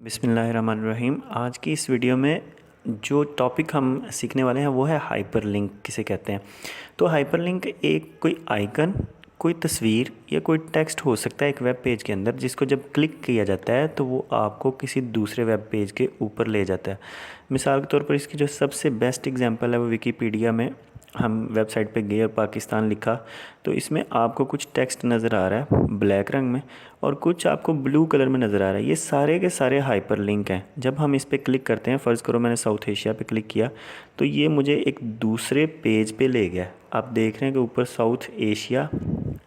बिस्मिल्लाहिर्रहमानिर्रहीम। आज की इस वीडियो में जो टॉपिक हम सीखने वाले हैं वो है हाइपरलिंक किसे कहते हैं। तो हाइपरलिंक एक कोई आइकन, कोई तस्वीर या कोई टेक्स्ट हो सकता है एक वेब पेज के अंदर, जिसको जब क्लिक किया जाता है तो वो आपको किसी दूसरे वेब पेज के ऊपर ले जाता है। मिसाल के तौर पर इसकी जो सबसे बेस्ट एग्जांपल है वो विकीपीडिया में हम वेबसाइट पे गए और पाकिस्तान लिखा तो इसमें आपको कुछ टेक्स्ट नज़र आ रहा है ब्लैक रंग में और कुछ आपको ब्लू कलर में नज़र आ रहा है। ये सारे के सारे हाइपर लिंक हैं। जब हम इस पर क्लिक करते हैं, फ़र्ज़ करो मैंने साउथ एशिया पे क्लिक किया तो ये मुझे एक दूसरे पेज पे ले गया। आप देख रहे हैं कि ऊपर साउथ एशिया,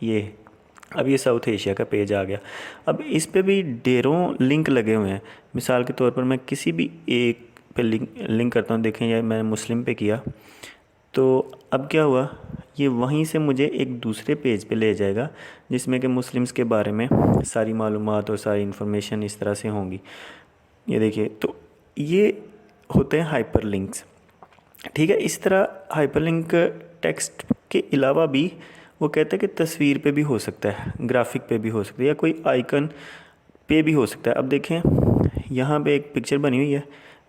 ये अब ये साउथ एशिया का पेज आ गया। अब इस पे भी ढेरों लिंक लगे हुए हैं। मिसाल के तौर पर मैं किसी भी एक पे लिंक करता हूँ। देखें, या मैंने मुस्लिम पे किया तो अब क्या हुआ, ये वहीं से मुझे एक दूसरे पेज पे ले जाएगा जिसमें कि मुस्लिम्स के बारे में सारी मालूमात और सारी इन्फॉर्मेशन इस तरह से होंगी। ये देखिए, तो ये होते हैं हाइपर लिंक्स। ठीक है, इस तरह हाइपर लिंक टेक्स्ट के अलावा भी वो कहते हैं कि तस्वीर पे भी हो सकता है, ग्राफिक पे भी हो सकता है, या कोई आइकन पे भी हो सकता है। अब देखें, यहाँ पे एक पिक्चर बनी हुई है,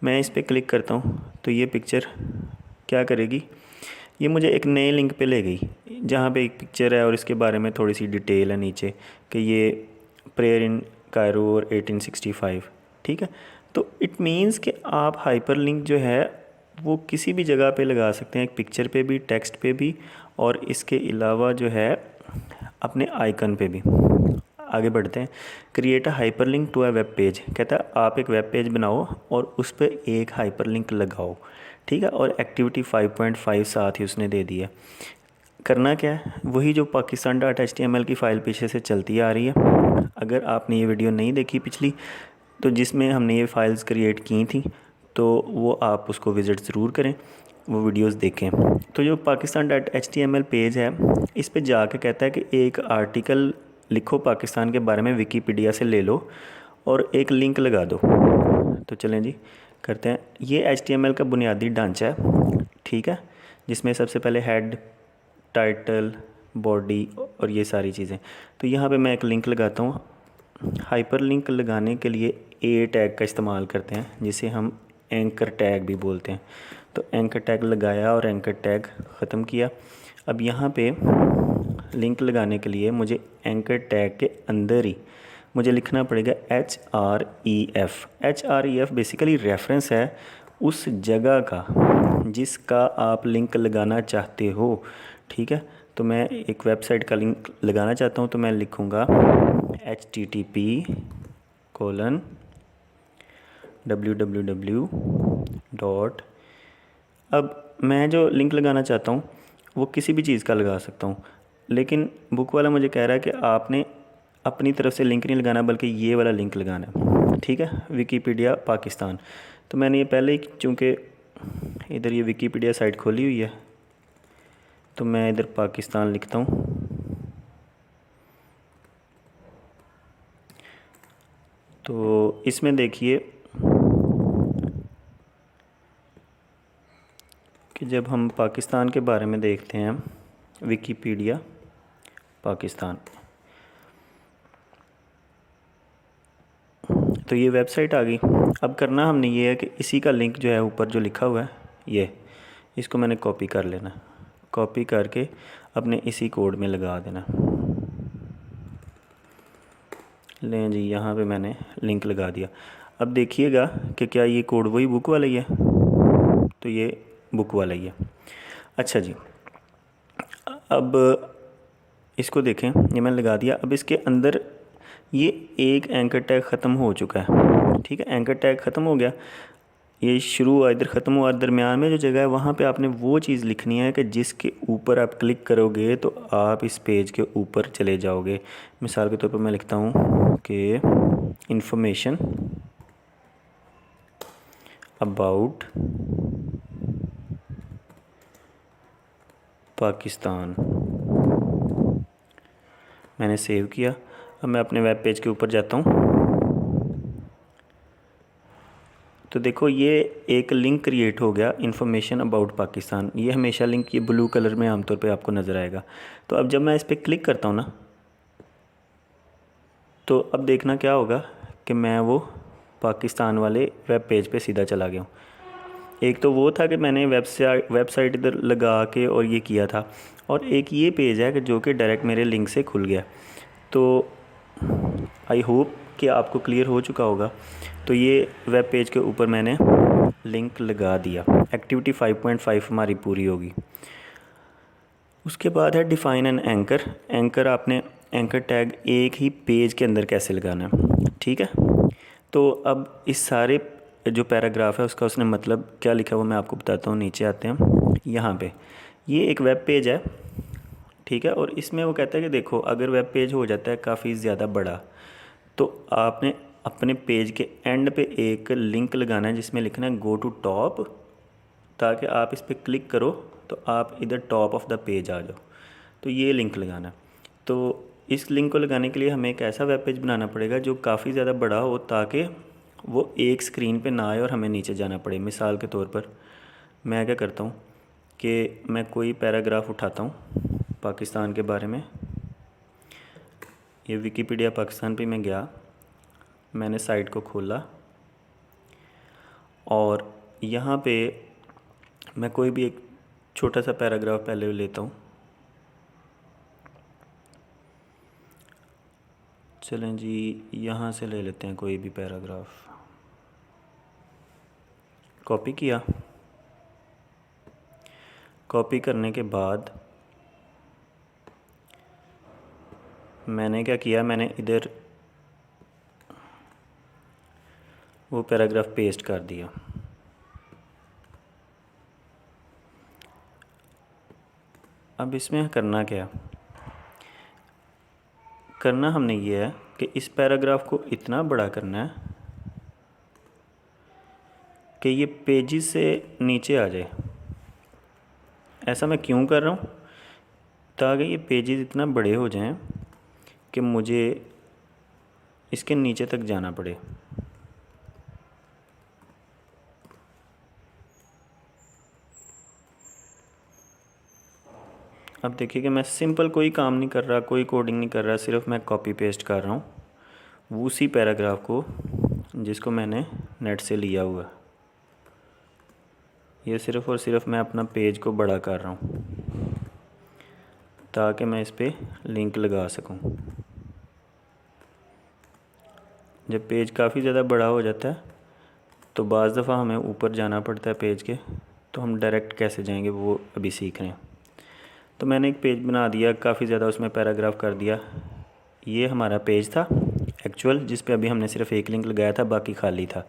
मैं इस पर क्लिक करता हूँ तो ये पिक्चर क्या करेगी, ये मुझे एक नए लिंक पे ले गई जहाँ पे एक पिक्चर है और इसके बारे में थोड़ी सी डिटेल है नीचे कि ये प्रेयर इन कायरो और 1865। ठीक है, तो इट मीन्स कि आप हाइपर लिंक जो है वो किसी भी जगह पे लगा सकते हैं, एक पिक्चर पे भी, टेक्स्ट पे भी, और इसके अलावा जो है अपने आइकन पे भी। आगे बढ़ते हैं। Create a hyperlink to a web page, कहता है आप एक वेब पेज बनाओ और उस पर एक हाइपर लिंक लगाओ। ठीक है, और एक्टिविटी 5.5 साथ ही उसने दे दी है। करना क्या है, वही जो pakistan.html की फ़ाइल पीछे से चलती आ रही है। अगर आपने ये वीडियो नहीं देखी पिछली, तो जिसमें हमने ये फ़ाइल्स क्रिएट की थी, तो वो आप उसको विज़िट ज़रूर करें, वो वीडियोस देखें। तो जो pakistan.html पेज है, इस पे जाके कहता है कि एक आर्टिकल लिखो पाकिस्तान के बारे में, विकीपीडिया से ले लो और एक लिंक लगा दो। तो चलें जी, करते हैं। ये HTML का बुनियादी ढांचा है, ठीक है, जिसमें सबसे पहले हेड, टाइटल, बॉडी और ये सारी चीज़ें। तो यहाँ पे मैं एक लिंक लगाता हूँ। हाइपर लिंक लगाने के लिए ए टैग का इस्तेमाल करते हैं, जिसे हम एंकर टैग भी बोलते हैं। तो एंकर टैग लगाया और एंकर टैग ख़त्म किया। अब यहाँ पे लिंक लगाने के लिए मुझे एंकर टैग के अंदर ही मुझे लिखना पड़ेगा href। href बेसिकली रेफरेंस है उस जगह का जिसका आप लिंक लगाना चाहते हो। ठीक है, तो मैं एक वेबसाइट का लिंक लगाना चाहता हूँ तो मैं लिखूँगा http://www. अब मैं जो लिंक लगाना चाहता हूँ वो किसी भी चीज़ का लगा सकता हूँ, लेकिन बुक वाला मुझे कह रहा है कि आपने अपनी तरफ से लिंक नहीं लगाना बल्कि ये वाला लिंक लगाना है। ठीक है, विकीपीडिया पाकिस्तान। तो मैंने ये पहले ही, चूँकि इधर ये विकीपीडिया साइट खोली हुई है, तो मैं इधर पाकिस्तान लिखता हूँ। तो इसमें देखिए कि जब हम पाकिस्तान के बारे में देखते हैं, विकीपीडिया पाकिस्तान, तो ये वेबसाइट आ गई। अब करना हमने ये है कि इसी का लिंक जो है ऊपर जो लिखा हुआ है, ये इसको मैंने कॉपी कर लेना। कॉपी करके अपने इसी कोड में लगा देना। लें जी, यहाँ पे मैंने लिंक लगा दिया। अब देखिएगा कि क्या ये कोड वही बुक वाला ही है। तो ये बुक वाला ही है। अच्छा जी, अब इसको देखें, ये मैंने लगा दिया। अब इसके अंदर ये एक एंकर टैग ख़त्म हो चुका है। ठीक है, एंकर टैग ख़त्म हो गया, ये शुरू हुआ, इधर ख़त्म हुआ। दरमियान में जो जगह है वहाँ पे आपने वो चीज़ लिखनी है कि जिसके ऊपर आप क्लिक करोगे तो आप इस पेज के ऊपर चले जाओगे। मिसाल के तौर पर मैं लिखता हूँ कि इंफॉर्मेशन अबाउट पाकिस्तान। मैंने सेव किया। अब मैं अपने वेब पेज के ऊपर जाता हूँ तो देखो ये एक लिंक क्रिएट हो गया, इन्फॉर्मेशन अबाउट पाकिस्तान। ये हमेशा लिंक ये ब्लू कलर में आमतौर पे आपको नज़र आएगा। तो अब जब मैं इस पर क्लिक करता हूँ ना, तो अब देखना क्या होगा कि मैं वो पाकिस्तान वाले वेब पेज पे सीधा चला गया हूँ। एक तो वो था कि मैंने वेबसाइट इधर लगा के और ये किया था, और एक ये पेज है कि जो कि डायरेक्ट मेरे लिंक से खुल गया। तो आई होप कि आपको क्लियर हो चुका होगा। तो ये वेब पेज के ऊपर मैंने लिंक लगा दिया। एक्टिविटी 5.5 हमारी पूरी होगी। उसके बाद है डिफ़ाइन एन एंकर। एंकर आपने एंकर टैग एक ही पेज के अंदर कैसे लगाना है, ठीक है। तो अब इस सारे जो पैराग्राफ है उसका उसने मतलब क्या लिखा है वो मैं आपको बताता हूँ। नीचे आते हैं, यहाँ पे ये एक वेब पेज है, ठीक है। और इसमें वो कहता है कि देखो अगर वेब पेज हो जाता है काफ़ी ज़्यादा बड़ा, तो आपने अपने पेज के एंड पे एक लिंक लगाना है जिसमें लिखना है गो टू टॉप, ताकि आप इस पर क्लिक करो तो आप इधर टॉप ऑफ द पेज आ जाओ। तो ये लिंक लगाना है। तो इस लिंक को लगाने के लिए हमें एक ऐसा वेब पेज बनाना पड़ेगा जो काफ़ी ज़्यादा बड़ा हो, ताकि वो एक स्क्रीन पे ना आए और हमें नीचे जाना पड़े। मिसाल के तौर पर मैं क्या करता हूँ कि मैं कोई पैराग्राफ उठाता हूँ पाकिस्तान के बारे में। ये विकीपीडिया पाकिस्तान पे मैं गया, मैंने साइट को खोला और यहाँ पे मैं कोई भी एक छोटा सा पैराग्राफ पहले लेता हूँ। चलें जी, यहाँ से ले लेते हैं कोई भी पैराग्राफ। कॉपी किया। कॉपी करने के बाद मैंने क्या किया, मैंने इधर वो पैराग्राफ पेस्ट कर दिया। अब इसमें करना क्या, करना हमने ये है कि इस पैराग्राफ को इतना बड़ा करना है कि ये पेजेस से नीचे आ जाए। ऐसा मैं क्यों कर रहा हूँ, ताकि ये पेजेस इतना बड़े हो जाएं कि मुझे इसके नीचे तक जाना पड़े। अब देखिए कि मैं सिंपल कोई काम नहीं कर रहा, कोई कोडिंग नहीं कर रहा, सिर्फ मैं कॉपी पेस्ट कर रहा हूँ उसी पैराग्राफ को जिसको मैंने नेट से लिया हुआ है। ये सिर्फ़ और सिर्फ मैं अपना पेज को बड़ा कर रहा हूँ ताकि मैं इस पर लिंक लगा सकूँ। जब पेज काफ़ी ज़्यादा बड़ा हो जाता है तो बाज़ दफ़ा हमें ऊपर जाना पड़ता है पेज के, तो हम डायरेक्ट कैसे जाएंगे वो अभी सीख रहे हैं। तो मैंने एक पेज बना दिया, काफ़ी ज़्यादा उसमें पैराग्राफ कर दिया। ये हमारा पेज था एक्चुअल, जिस पे अभी हमने सिर्फ एक लिंक लगाया था, बाकी खाली था।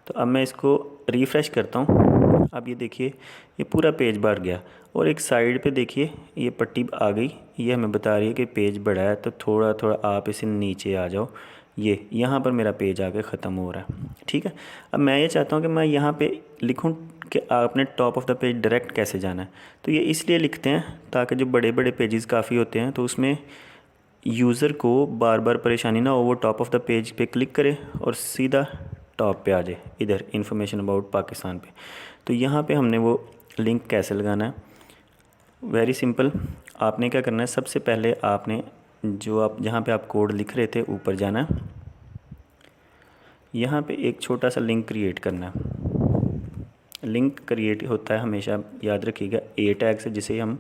तो अब मैं इसको रिफ़्रेश करता हूँ। अब ये देखिए ये पूरा पेज भर गया, और एक साइड पे देखिए ये पट्टी आ गई, ये हमें बता रही है कि पेज बड़ा है, तो थोड़ा थोड़ा आप इसे नीचे आ जाओ। ये यहाँ पर मेरा पेज आके ख़त्म हो रहा है, ठीक है। अब मैं ये चाहता हूँ कि मैं यहाँ पे लिखूँ कि आपने top of the page direct कैसे जाना है। तो ये इसलिए लिखते हैं ताकि जो बड़े बड़े पेजेस काफ़ी होते हैं तो उसमें यूज़र को बार बार परेशानी ना हो, वो टॉप ऑफ़ द पेज पे क्लिक करे और सीधा टॉप पे आ जाए, इधर इन्फॉर्मेशन अबाउट पाकिस्तान पे। तो यहाँ पे हमने वो लिंक कैसे लगाना है, वेरी सिंपल। आपने क्या करना है, सबसे पहले आपने जो आप जहाँ पे आप कोड लिख रहे थे ऊपर जाना है, यहाँ पे एक छोटा सा लिंक क्रिएट करना है। लिंक क्रिएट होता है हमेशा, याद रखिएगा, ए टैग से, जिसे हम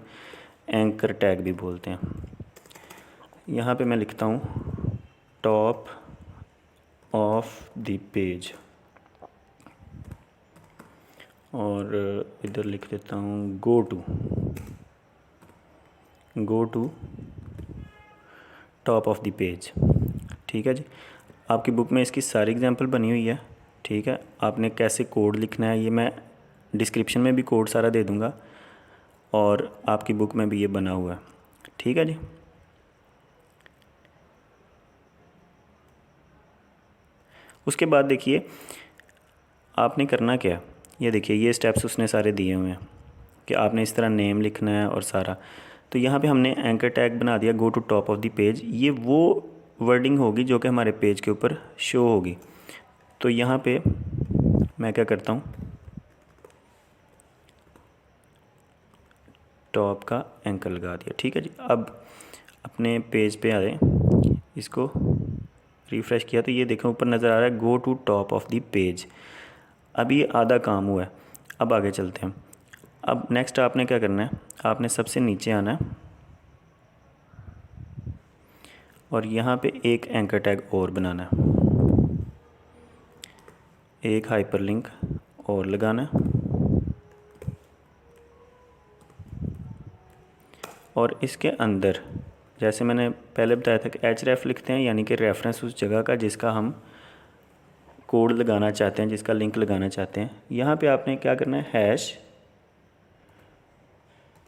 एंकर टैग भी बोलते हैं। यहाँ पे मैं लिखता हूँ टॉप ऑफ द पेज, और इधर लिख देता हूँ go to top of the page, ठीक है जी। आपकी बुक में इसकी सारी एग्जांपल बनी हुई है, ठीक है। आपने कैसे कोड लिखना है ये मैं डिस्क्रिप्शन में भी कोड सारा दे दूँगा, और आपकी बुक में भी ये बना हुआ है, ठीक है जी। उसके बाद देखिए आपने करना क्या, ये देखिए ये स्टेप्स उसने सारे दिए हुए हैं कि आपने इस तरह नेम लिखना है और सारा। तो यहाँ पे हमने एंकर टैग बना दिया go to top of the page. ये वो वर्डिंग होगी जो कि हमारे पेज के ऊपर शो होगी। तो यहाँ पे मैं क्या करता हूँ, टॉप का एंकर लगा दिया, ठीक है जी। अब अपने पेज पे आए, इसको रिफ़्रेश किया तो ये देखें ऊपर नज़र आ रहा है go to top of the page. अब ये आधा काम हुआ है। अब आगे चलते हैं। अब नेक्स्ट आपने क्या करना है, आपने सबसे नीचे आना है और यहाँ पे एक एंकर टैग और बनाना है, एक हाइपरलिंक और लगाना है और इसके अंदर जैसे मैंने पहले बताया था कि href लिखते हैं, यानी कि रेफरेंस उस जगह का जिसका हम कोड लगाना चाहते हैं, जिसका लिंक लगाना चाहते हैं। यहाँ पे आपने क्या करना है, हैश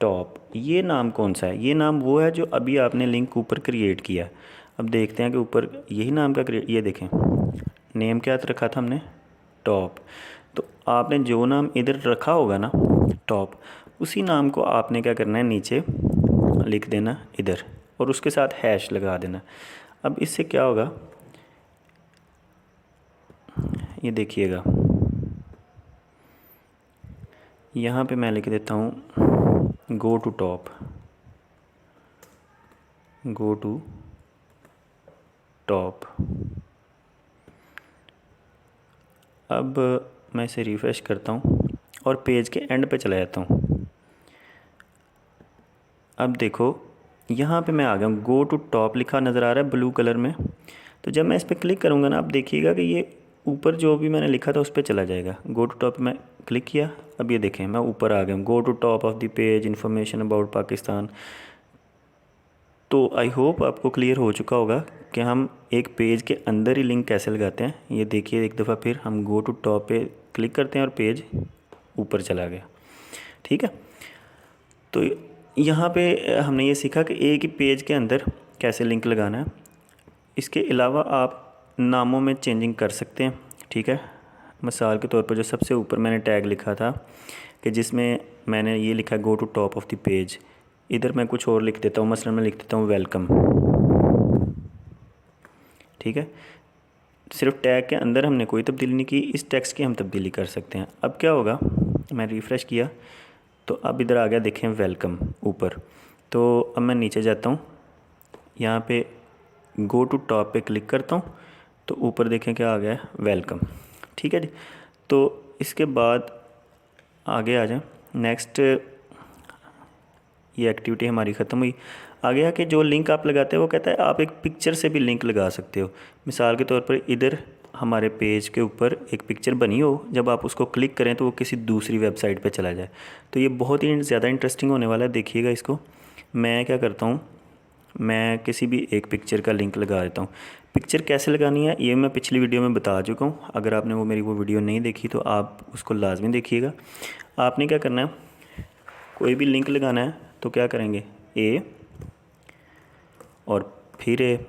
टॉप। ये नाम कौन सा है, ये नाम वो है जो अभी आपने लिंक ऊपर क्रिएट किया है। अब देखते हैं कि ऊपर यही नाम का ये देखें नेम क्या रखा था हमने, टॉप। तो आपने जो नाम इधर रखा होगा ना टॉप, उसी नाम को आपने क्या करना है नीचे लिख देना इधर और उसके साथ हैश लगा देना। अब इससे क्या होगा ये देखिएगा, यहाँ पे मैं लिख देता हूँ go to top, go to top. अब मैं इसे रिफ़्रेश करता हूँ और पेज के एंड पे चला जाता हूँ। अब देखो यहाँ पे मैं आ गया हूँ, गो टू टॉप लिखा नज़र आ रहा है ब्लू कलर में। तो जब मैं इस पर क्लिक करूँगा ना, आप देखिएगा कि ये ऊपर जो भी मैंने लिखा था उस पर चला जाएगा। गो टू टॉप में क्लिक किया, अब ये देखें मैं ऊपर आ गया हूँ, go to top of the page information about Pakistan. तो आई होप आपको क्लियर हो चुका होगा कि हम एक पेज के अंदर ही लिंक कैसे लगाते हैं। ये देखिए एक दफ़ा फिर हम गो टू टॉप पे क्लिक करते हैं और पेज ऊपर चला गया। ठीक है, तो यहाँ पे हमने ये सीखा कि एक ही पेज के अंदर कैसे लिंक लगाना है। इसके अलावा आप नामों में चेंजिंग कर सकते हैं। ठीक है, मिसाल के तौर पर जो सबसे ऊपर मैंने टैग लिखा था कि जिसमें मैंने ये लिखा go to top of the page, इधर मैं कुछ और लिख देता हूँ, मसलन मैं लिख देता हूँ वेलकम। ठीक है, सिर्फ टैग के अंदर हमने कोई तब्दीली नहीं की, इस टेक्स्ट की हम तब्दीली कर सकते हैं। अब क्या होगा, मैं रिफ़्रेश किया तो अब इधर आ गया देखें वेलकम ऊपर। तो अब मैं नीचे जाता हूँ, यहाँ पे गो टू टॉप पे क्लिक करता हूँ तो ऊपर देखें क्या आ गया है, वेलकम। ठीक है जी, तो इसके बाद आगे आ जाएं। नेक्स्ट ये एक्टिविटी हमारी ख़त्म हुई। आगे आके जो लिंक आप लगाते हैं वो कहता है आप एक पिक्चर से भी लिंक लगा सकते हो। मिसाल के तौर पर इधर हमारे पेज के ऊपर एक पिक्चर बनी हो, जब आप उसको क्लिक करें तो वो किसी दूसरी वेबसाइट पे चला जाए। तो ये बहुत ही ज़्यादा इंटरेस्टिंग होने वाला है, देखिएगा इसको। मैं क्या करता हूँ, मैं किसी भी एक पिक्चर का लिंक लगा देता हूँ। पिक्चर कैसे लगानी है ये मैं पिछली वीडियो में बता चुका हूँ, अगर आपने वो मेरी वीडियो नहीं देखी तो आप उसको लाजमी देखिएगा। आपने क्या करना है, कोई भी लिंक लगाना है तो क्या करेंगे, ए और फिर ए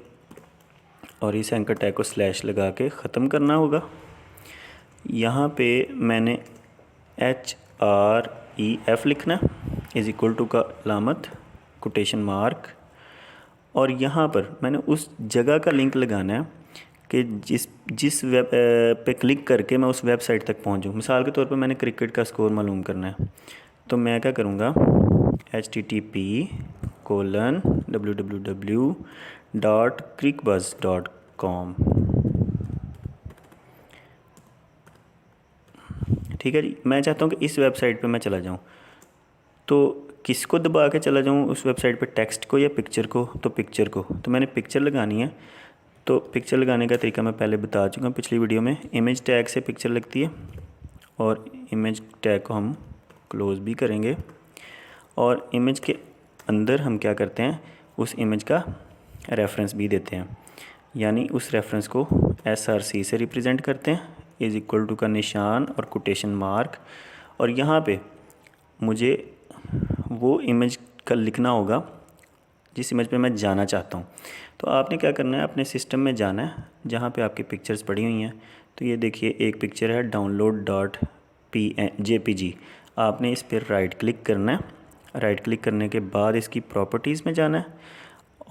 और इस एंकर टैग को स्लैश लगा के ख़त्म करना होगा। यहाँ पे मैंने HREF लिखना इज़ इक्वल टू का अलामत कोटेशन मार्क, और यहाँ पर मैंने उस जगह का लिंक लगाना है कि जिस वेब पे क्लिक करके मैं उस वेबसाइट तक पहुँचूँ। मिसाल के तौर पर मैंने क्रिकेट का स्कोर मालूम करना है, तो मैं क्या करूँगा, http://www.crickbuzz.com। ठीक है जी, मैं चाहता हूँ कि इस वेबसाइट पे मैं चला जाऊँ, तो किसको दबा के चला जाऊँ उस वेबसाइट पे, टेक्स्ट को या पिक्चर को? तो पिक्चर को। तो मैंने पिक्चर लगानी है, तो पिक्चर लगाने का तरीका मैं पहले बता चुका हूँ पिछली वीडियो में। इमेज टैग से पिक्चर लगती है और इमेज टैग को हम क्लोज़ भी करेंगे, और इमेज के अंदर हम क्या करते हैं, उस इमेज का रेफरेंस भी देते हैं, यानी उस रेफरेंस को SRC से रिप्रेजेंट करते हैं, इज़ इक्वल टू का निशान और कोटेशन मार्क। और यहाँ पे मुझे वो इमेज का लिखना होगा जिस इमेज पे मैं जाना चाहता हूँ। तो आपने क्या करना है, अपने सिस्टम में जाना है जहाँ पे आपकी पिक्चर्स पड़ी हुई हैं। तो ये देखिए एक पिक्चर है download.jpg, आपने इस पर राइट क्लिक करना है। राइट क्लिक करने के बाद इसकी प्रॉपर्टीज़ में जाना है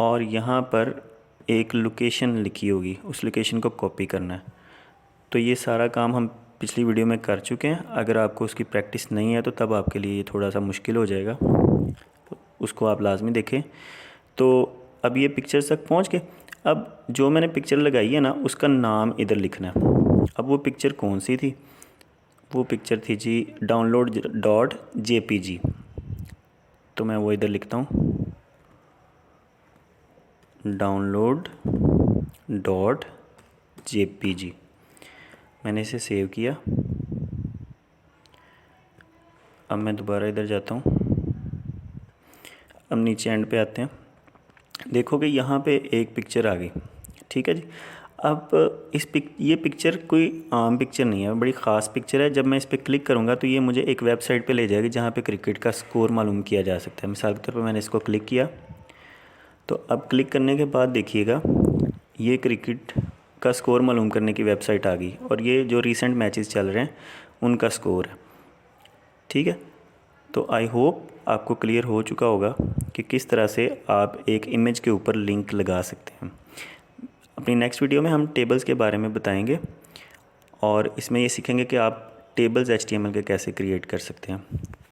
और यहाँ पर एक लोकेशन लिखी होगी, उस लोकेशन को कॉपी करना है। तो ये सारा काम हम पिछली वीडियो में कर चुके हैं। अगर आपको उसकी प्रैक्टिस नहीं है तो तब आपके लिए ये थोड़ा सा मुश्किल हो जाएगा, तो उसको आप लाजमी देखें। तो अब ये पिक्चर्स तक पहुँच गए। अब जो मैंने पिक्चर लगाई है ना उसका नाम इधर लिखना है। अब वो पिक्चर कौन सी थी? वो पिक्चर थी जी download.jpg। तो मैं वो इधर लिखता हूँ download.jpg। मैंने इसे सेव किया। अब मैं दोबारा इधर जाता हूँ। अब नीचे एंड पे आते हैं, देखोगे यहाँ पे एक पिक्चर आ गई, ठीक है जी। अब ये पिक्चर कोई आम पिक्चर नहीं है, बड़ी ख़ास पिक्चर है। जब मैं इस पर क्लिक करूँगा तो ये मुझे एक वेबसाइट पे ले जाएगी जहाँ पे क्रिकेट का स्कोर मालूम किया जा सकता है। मिसाल के तौर पर मैंने इसको क्लिक किया, तो अब क्लिक करने के बाद देखिएगा ये क्रिकेट का स्कोर मालूम करने की वेबसाइट आ गई और ये जो रीसेंट मैचेस चल रहे हैं उनका स्कोर है, ठीक है। तो आई होप आपको क्लियर हो चुका होगा कि किस तरह से आप एक इमेज के ऊपर लिंक लगा सकते हैं। अपनी नेक्स्ट वीडियो में हम टेबल्स के बारे में बताएंगे और इसमें ये सीखेंगे कि आप टेबल्स HTML के कैसे क्रिएट कर सकते हैं।